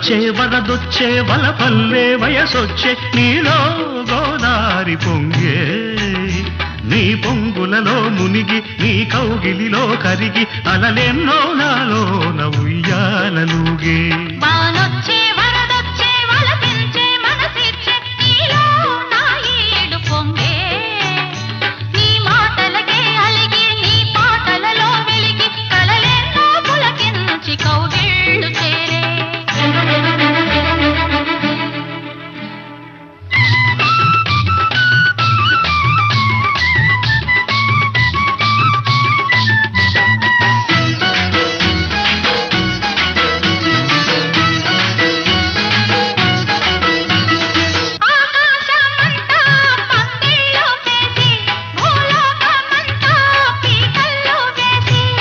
వానొచ్చే వరదొచ్చే వలపల్లే వయసొచ్చే నీలో గోదారి పొంగే నీ పొంగులలో మునిగి నీ కౌగిలిలో కరిగి అలలెన్నో నాలోన ఉయ్యాలలుగే వానొచ్చే